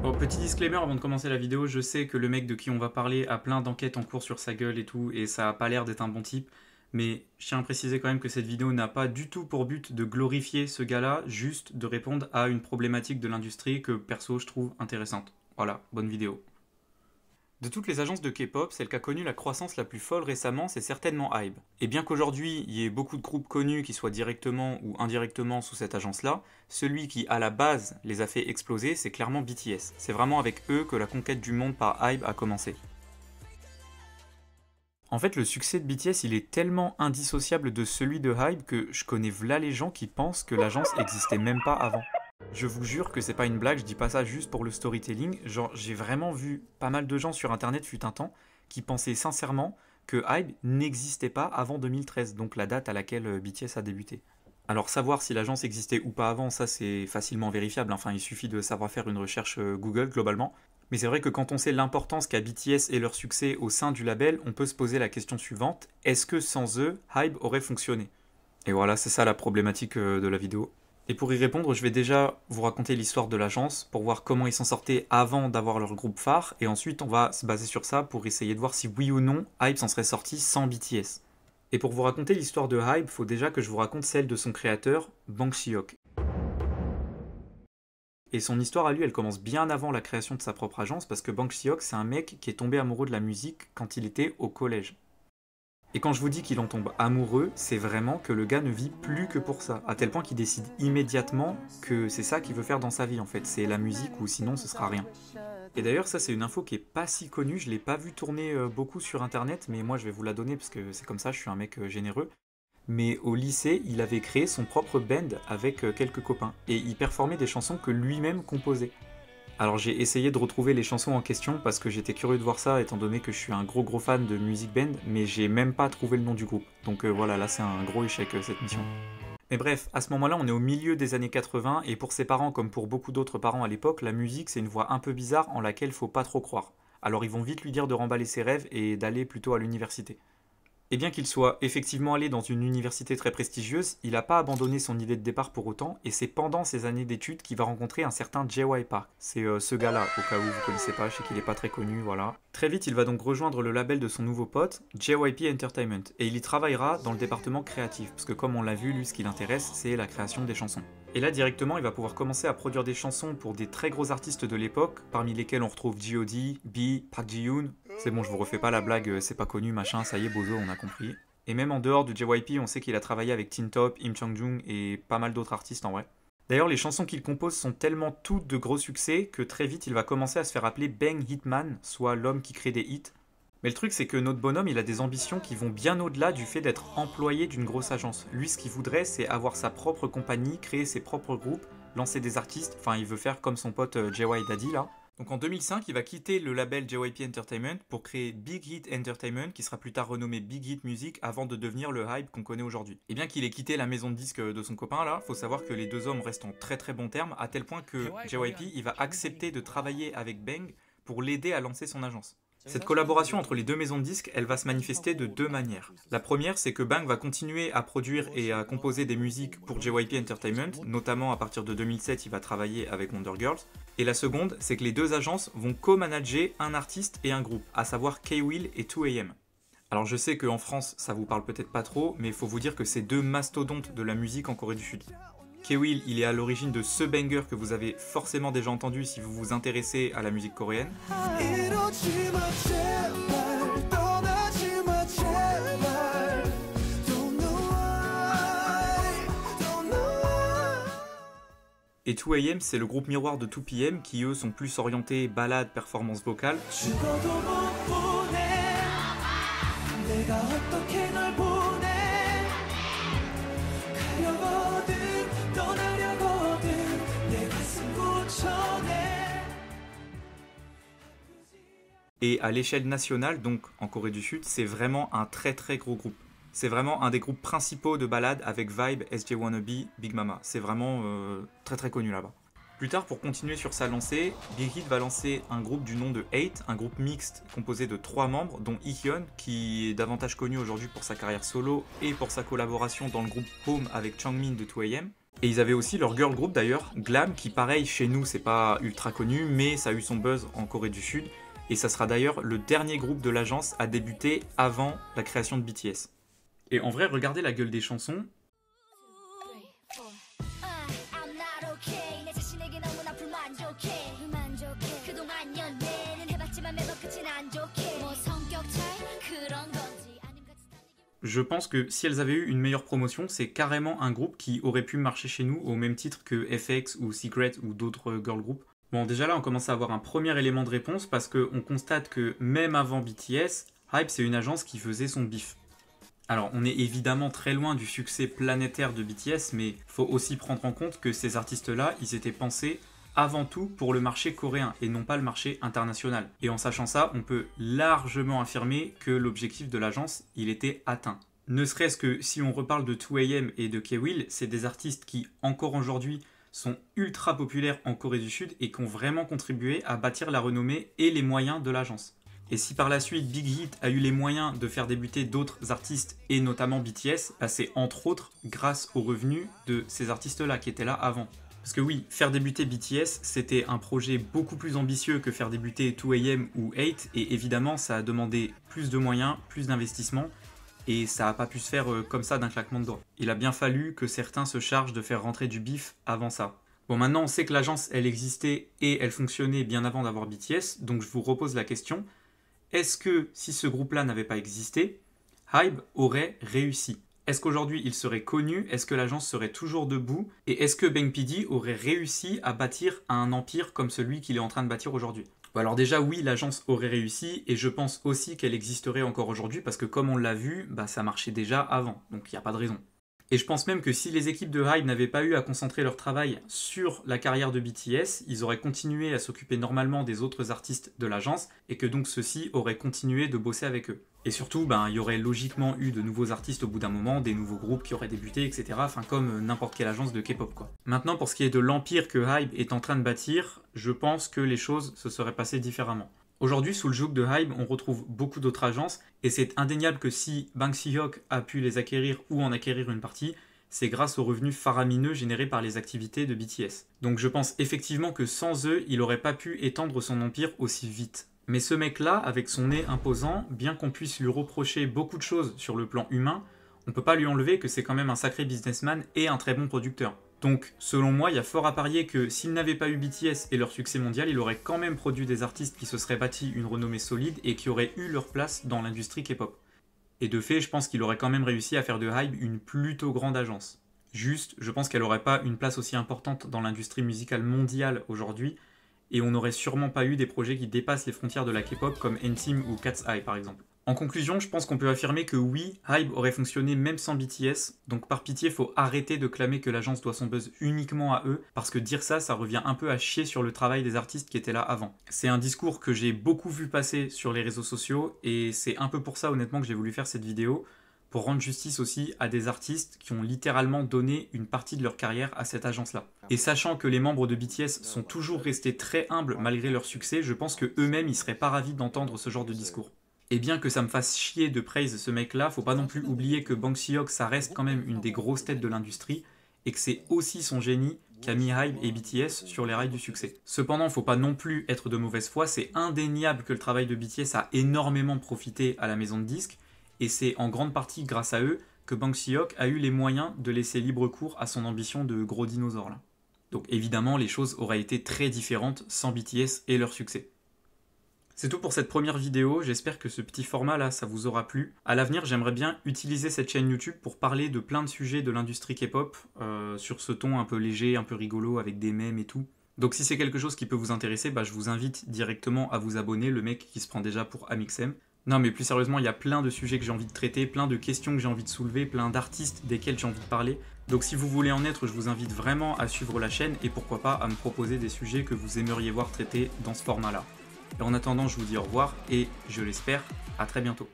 Bon, petit disclaimer avant de commencer la vidéo, je sais que le mec de qui on va parler a plein d'enquêtes en cours sur sa gueule et tout, et ça a pas l'air d'être un bon type, mais je tiens à préciser quand même que cette vidéo n'a pas du tout pour but de glorifier ce gars-là, juste de répondre à une problématique de l'industrie que perso je trouve intéressante. Voilà, bonne vidéo. De toutes les agences de K-pop, celle qui a connu la croissance la plus folle récemment, c'est certainement HYBE. Et bien qu'aujourd'hui, il y ait beaucoup de groupes connus qui soient directement ou indirectement sous cette agence-là, celui qui, à la base, les a fait exploser, c'est clairement BTS. C'est vraiment avec eux que la conquête du monde par HYBE a commencé. En fait, le succès de BTS, il est tellement indissociable de celui de HYBE que je connais v'là les gens qui pensent que l'agence existait même pas avant. Je vous jure que c'est pas une blague, je dis pas ça juste pour le storytelling. Genre, j'ai vraiment vu pas mal de gens sur internet fut un temps qui pensaient sincèrement que HYBE n'existait pas avant 2013, donc la date à laquelle BTS a débuté. Alors, savoir si l'agence existait ou pas avant, ça c'est facilement vérifiable, enfin il suffit de savoir faire une recherche Google globalement. Mais c'est vrai que quand on sait l'importance qu'a BTS et leur succès au sein du label, on peut se poser la question suivante, est-ce que sans eux, HYBE aurait fonctionné? Et voilà, c'est ça la problématique de la vidéo. Et pour y répondre, je vais déjà vous raconter l'histoire de l'agence pour voir comment ils s'en sortaient avant d'avoir leur groupe phare, et ensuite on va se baser sur ça pour essayer de voir si oui ou non HYBE s'en serait sorti sans BTS. Et pour vous raconter l'histoire de HYBE, faut déjà que je vous raconte celle de son créateur, Bang Si-hyuk. Et son histoire à lui, elle commence bien avant la création de sa propre agence, parce que Bang Si-hyuk, c'est un mec qui est tombé amoureux de la musique quand il était au collège. Et quand je vous dis qu'il en tombe amoureux, c'est vraiment que le gars ne vit plus que pour ça, à tel point qu'il décide immédiatement que c'est ça qu'il veut faire dans sa vie en fait, c'est la musique ou sinon ce sera rien. Et d'ailleurs ça c'est une info qui est pas si connue, je l'ai pas vu tourner beaucoup sur internet, mais moi je vais vous la donner parce que c'est comme ça, je suis un mec généreux. Mais au lycée, il avait créé son propre band avec quelques copains, et il performait des chansons que lui-même composait. Alors j'ai essayé de retrouver les chansons en question parce que j'étais curieux de voir ça étant donné que je suis un gros fan de music band, mais j'ai même pas trouvé le nom du groupe. Donc voilà, là c'est un gros échec cette mission. Mais bref, à ce moment-là, on est au milieu des années 80 et pour ses parents comme pour beaucoup d'autres parents à l'époque, la musique c'est une voie un peu bizarre en laquelle faut pas trop croire. Alors ils vont vite lui dire de remballer ses rêves et d'aller plutôt à l'université. Et bien qu'il soit effectivement allé dans une université très prestigieuse, il n'a pas abandonné son idée de départ pour autant, et c'est pendant ses années d'études qu'il va rencontrer un certain J.Y. Park. C'est ce gars-là, au cas où vous connaissez pas, je sais qu'il n'est pas très connu, voilà. Très vite, il va donc rejoindre le label de son nouveau pote, JYP Entertainment, et il y travaillera dans le département créatif, parce que comme on l'a vu, lui, ce qui l'intéresse, c'est la création des chansons. Et là, directement, il va pouvoir commencer à produire des chansons pour des très gros artistes de l'époque, parmi lesquels on retrouve G.O.D, B, Park Ji-yoon. C'est bon, je vous refais pas la blague, c'est pas connu, machin, ça y est, bozo, on a compris. Et même en dehors de JYP, on sait qu'il a travaillé avec Teen Top, Im Chang-jung et pas mal d'autres artistes en vrai. D'ailleurs, les chansons qu'il compose sont tellement toutes de gros succès que très vite il va commencer à se faire appeler Bang Hitman, soit l'homme qui crée des hits. Mais le truc, c'est que notre bonhomme, il a des ambitions qui vont bien au-delà du fait d'être employé d'une grosse agence. Lui, ce qu'il voudrait, c'est avoir sa propre compagnie, créer ses propres groupes, lancer des artistes, enfin, il veut faire comme son pote JY Daddy là. Donc en 2005, il va quitter le label JYP Entertainment pour créer Big Hit Entertainment, qui sera plus tard renommé Big Hit Music, avant de devenir le HYBE qu'on connaît aujourd'hui. Et bien qu'il ait quitté la maison de disques de son copain là, faut savoir que les deux hommes restent en très bons termes, à tel point que JYP il va accepter de travailler avec Bang pour l'aider à lancer son agence. Cette collaboration entre les deux maisons de disques, elle va se manifester de deux manières. La première, c'est que Bang va continuer à produire et à composer des musiques pour JYP Entertainment, notamment à partir de 2007, il va travailler avec Wonder Girls. Et la seconde, c'est que les deux agences vont co-manager un artiste et un groupe, à savoir K-Will et 2AM. Alors je sais qu'en France, ça vous parle peut-être pas trop, mais il faut vous dire que c'est deux mastodontes de la musique en Corée du Sud. K-Will, il est à l'origine de ce banger que vous avez forcément déjà entendu si vous vous intéressez à la musique coréenne. Et 2AM, c'est le groupe miroir de 2PM qui eux sont plus orientés ballade, performance vocale. Et à l'échelle nationale, donc en Corée du Sud, c'est vraiment un très gros groupe. C'est vraiment un des groupes principaux de ballades avec Vibe, SJ Wannabe, Big Mama. C'est vraiment très connu là-bas. Plus tard, pour continuer sur sa lancée, Big Hit va lancer un groupe du nom de 8, un groupe mixte composé de 3 membres, dont Ihyun, qui est davantage connu aujourd'hui pour sa carrière solo et pour sa collaboration dans le groupe Home avec Changmin de 2AM. Et ils avaient aussi leur girl group d'ailleurs, Glam, qui pareil chez nous c'est pas ultra connu, mais ça a eu son buzz en Corée du Sud, et ça sera d'ailleurs le dernier groupe de l'agence à débuter avant la création de BTS. Et en vrai, regardez la gueule des chansons. Je pense que si elles avaient eu une meilleure promotion, c'est carrément un groupe qui aurait pu marcher chez nous au même titre que FX ou Secret ou d'autres girl groups. Bon, déjà là, on commence à avoir un premier élément de réponse parce qu'on constate que même avant BTS, Hybe c'est une agence qui faisait son bif. Alors, on est évidemment très loin du succès planétaire de BTS, mais faut aussi prendre en compte que ces artistes-là, ils étaient pensés avant tout pour le marché coréen et non pas le marché international. Et en sachant ça, on peut largement affirmer que l'objectif de l'agence, il était atteint. Ne serait-ce que si on reparle de 2AM et de K-Will, c'est des artistes qui, encore aujourd'hui, sont ultra populaires en Corée du Sud et qui ont vraiment contribué à bâtir la renommée et les moyens de l'agence. Et si par la suite Big Hit a eu les moyens de faire débuter d'autres artistes et notamment BTS, bah c'est entre autres grâce aux revenus de ces artistes-là qui étaient là avant. Parce que oui, faire débuter BTS, c'était un projet beaucoup plus ambitieux que faire débuter 2AM ou 8, et évidemment ça a demandé plus de moyens, plus d'investissement, et ça n'a pas pu se faire comme ça d'un claquement de doigts. Il a bien fallu que certains se chargent de faire rentrer du bif avant ça. Bon, maintenant on sait que l'agence elle existait et elle fonctionnait bien avant d'avoir BTS, donc je vous repose la question, est-ce que si ce groupe-là n'avait pas existé, Hybe aurait réussi ? Est-ce qu'aujourd'hui il serait connu? Est-ce que l'agence serait toujours debout? Et est-ce que Bang PD aurait réussi à bâtir un empire comme celui qu'il est en train de bâtir aujourd'hui? Bon, alors déjà oui, l'agence aurait réussi et je pense aussi qu'elle existerait encore aujourd'hui parce que comme on l'a vu, bah, ça marchait déjà avant, donc il n'y a pas de raison. Et je pense même que si les équipes de Hybe n'avaient pas eu à concentrer leur travail sur la carrière de BTS, ils auraient continué à s'occuper normalement des autres artistes de l'agence et que donc ceux-ci auraient continué de bosser avec eux. Et surtout, ben, il y aurait logiquement eu de nouveaux artistes au bout d'un moment, des nouveaux groupes qui auraient débuté, etc. Enfin, comme n'importe quelle agence de K-pop, quoi. Maintenant, pour ce qui est de l'empire que Hybe est en train de bâtir, je pense que les choses se seraient passées différemment. Aujourd'hui, sous le joug de Hybe, on retrouve beaucoup d'autres agences, et c'est indéniable que si Bang Si-hyuk a pu les acquérir ou en acquérir une partie, c'est grâce aux revenus faramineux générés par les activités de BTS. Donc je pense effectivement que sans eux, il n'aurait pas pu étendre son empire aussi vite. Mais ce mec-là, avec son nez imposant, bien qu'on puisse lui reprocher beaucoup de choses sur le plan humain, on peut pas lui enlever que c'est quand même un sacré businessman et un très bon producteur. Donc, selon moi, il y a fort à parier que s'il n'avait pas eu BTS et leur succès mondial, il aurait quand même produit des artistes qui se seraient bâtis une renommée solide et qui auraient eu leur place dans l'industrie K-pop. Et de fait, je pense qu'il aurait quand même réussi à faire de Hybe une plutôt grande agence. Juste, je pense qu'elle n'aurait pas une place aussi importante dans l'industrie musicale mondiale aujourd'hui, et on n'aurait sûrement pas eu des projets qui dépassent les frontières de la K-pop comme N-Team ou Cat's Eye par exemple. En conclusion, je pense qu'on peut affirmer que oui, Hybe aurait fonctionné même sans BTS, donc par pitié, faut arrêter de clamer que l'agence doit son buzz uniquement à eux, parce que dire ça, ça revient un peu à chier sur le travail des artistes qui étaient là avant. C'est un discours que j'ai beaucoup vu passer sur les réseaux sociaux, et c'est un peu pour ça honnêtement que j'ai voulu faire cette vidéo, pour rendre justice aussi à des artistes qui ont littéralement donné une partie de leur carrière à cette agence-là. Et sachant que les membres de BTS sont toujours restés très humbles malgré leur succès, je pense que eux-mêmes ils seraient pas ravis d'entendre ce genre de discours. Et bien que ça me fasse chier de praise ce mec-là, faut pas non plus oublier que Bang Si-hyuk ça reste quand même une des grosses têtes de l'industrie et que c'est aussi son génie qui a mis Hybe et BTS sur les rails du succès. Cependant, faut pas non plus être de mauvaise foi, c'est indéniable que le travail de BTS a énormément profité à la maison de disques et c'est en grande partie grâce à eux que Bang Si-hyuk a eu les moyens de laisser libre cours à son ambition de gros dinosaure là. Donc évidemment, les choses auraient été très différentes sans BTS et leur succès. C'est tout pour cette première vidéo, j'espère que ce petit format là ça vous aura plu. À l'avenir j'aimerais bien utiliser cette chaîne YouTube pour parler de plein de sujets de l'industrie K-pop, sur ce ton un peu léger, un peu rigolo avec des mèmes et tout. Donc si c'est quelque chose qui peut vous intéresser, bah, je vous invite directement à vous abonner, le mec qui se prend déjà pour Amixem. Non mais plus sérieusement, il y a plein de sujets que j'ai envie de traiter, plein de questions que j'ai envie de soulever, plein d'artistes desquels j'ai envie de parler. Donc si vous voulez en être, je vous invite vraiment à suivre la chaîne et pourquoi pas à me proposer des sujets que vous aimeriez voir traités dans ce format là. Et en attendant, je vous dis au revoir et, je l'espère, à très bientôt.